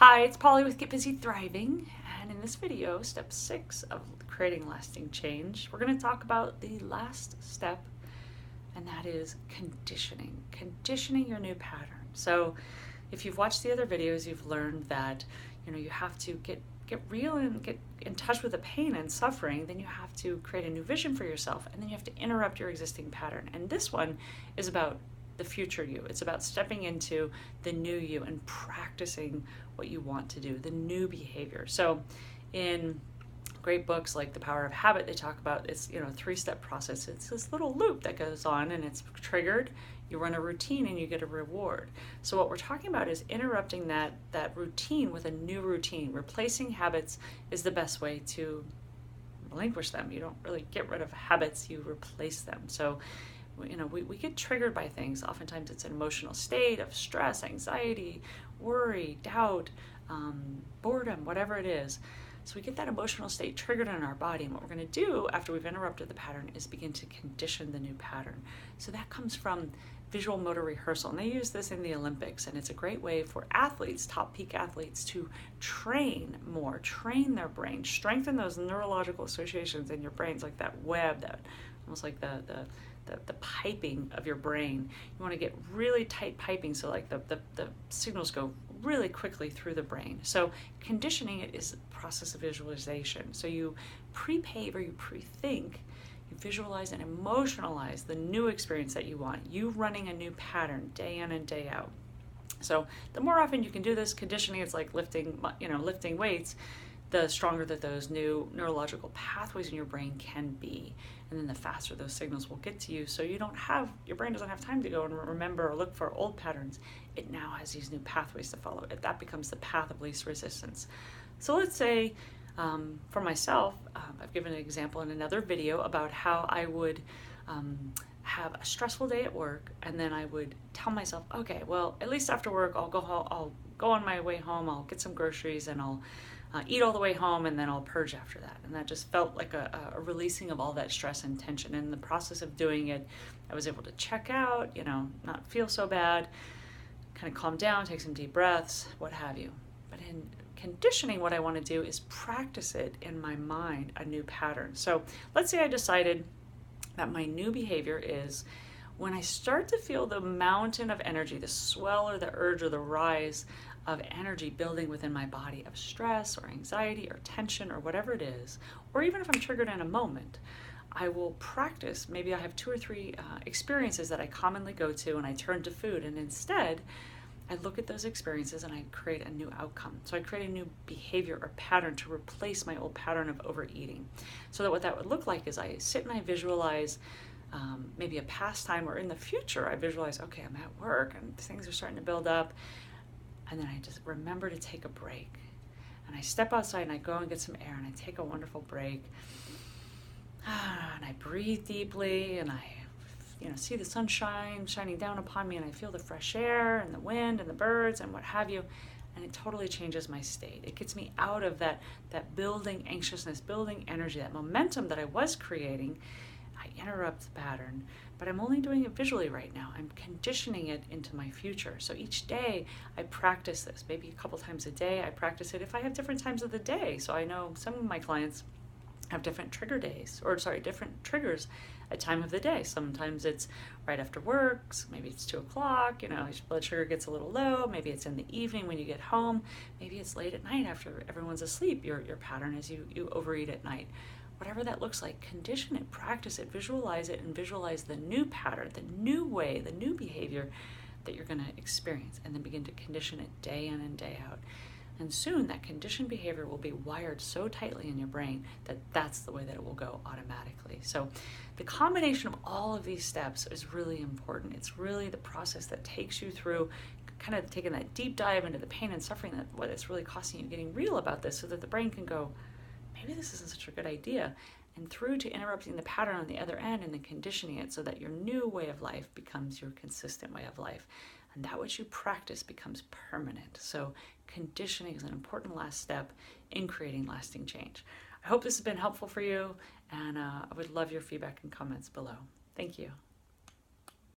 Hi, it's Polly with Get Busy Thriving, and in this video, step 6 of creating lasting change, we're going to talk about the last step, and that is conditioning your new pattern. So if you've watched the other videos, you've learned that you have to get real and get in touch with the pain and suffering. Then you have to create a new vision for yourself, and then you have to interrupt your existing pattern. And this one is about the future you. It's about stepping into the new you and practicing what you want to do, the new behavior. So in great books like The Power of Habit, they talk about it's a 3-step process. It's this little loop that goes on, and it's triggered, you run a routine, and you get a reward. So what we're talking about is interrupting that routine with a new routine. Replacing habits is the best way to relinquish them. You don't really get rid of habits, you replace them. So we get triggered by things. Oftentimes it's an emotional state of stress, anxiety, worry, doubt, boredom, whatever it is. So we get that emotional state triggered in our body, and what we're going to do after we've interrupted the pattern is begin to condition the new pattern. So that comes from visual motor rehearsal, and they use this in the Olympics, and it's a great way for athletes, top peak athletes, to train more, train their brain, strengthen those neurological associations in your brains, like that web, that almost like the piping of your brain. You want to get really tight piping, so like the signals go really quickly through the brain. So conditioning it is a process of visualization. So you pre-pave or you pre-think, you visualize and emotionalize the new experience that you want, you running a new pattern day in and day out. So the more often you can do this, conditioning, it's like lifting weights, the stronger that those new neurological pathways in your brain can be. And then the faster those signals will get to you, so your brain doesn't have time to go and remember or look for old patterns. It now has these new pathways to follow. That becomes the path of least resistance. So let's say, for myself, I've given an example in another video about how I would have a stressful day at work, and then I would tell myself, okay, well, at least after work, I'll go on my way home, I'll get some groceries, and I'll eat all the way home, and then I'll purge after that. And that just felt like a releasing of all that stress and tension. And in the process of doing it, I was able to check out, not feel so bad, kind of calm down, take some deep breaths, what have you. But in conditioning, what I want to do is practice it in my mind, a new pattern. So let's say I decided that my new behavior is when I start to feel the mountain of energy, the swell or the urge or the rise of energy building within my body, of stress or anxiety or tension or whatever it is, or even if I'm triggered in a moment, I will practice. Maybe I have 2 or 3 experiences that I commonly go to, and I turn to food, and instead I look at those experiences and I create a new outcome. So I create a new behavior or pattern to replace my old pattern of overeating. So that what that would look like is I sit and I visualize maybe a past time, or in the future I visualize, okay, I'm at work and things are starting to build up, and then I just remember to take a break, and I step outside and I go and get some air, and I take a wonderful break, and I breathe deeply, and I see the sunshine shining down upon me, and I feel the fresh air and the wind and the birds and what have you, and it totally changes my state. It gets me out of that building anxiousness, building energy, that momentum that I was creating. I interrupt the pattern, but I'm only doing it visually right now. I'm conditioning it into my future. So each day I practice this, maybe a couple times a day. I practice it if I have different times of the day. So I know some of my clients have different different triggers at time of the day. Sometimes it's right after work, maybe it's 2 o'clock, your blood sugar gets a little low, maybe it's in the evening when you get home, maybe it's late at night after everyone's asleep. Your pattern is you overeat at night. Whatever that looks like, condition it, practice it, and visualize the new pattern, the new way, the new behavior that you're going to experience, and then begin to condition it day in and day out. And soon that conditioned behavior will be wired so tightly in your brain that that's the way that it will go automatically. So the combination of all of these steps is really important. It's really the process that takes you through kind of taking that deep dive into the pain and suffering, that what it's really costing you, getting real about this, so that the brain can go, maybe this isn't such a good idea, and through to interrupting the pattern on the other end and then conditioning it so that your new way of life becomes your consistent way of life. And that which you practice becomes permanent. So conditioning is an important last step in creating lasting change. I hope this has been helpful for you, and I would love your feedback and comments below. Thank you.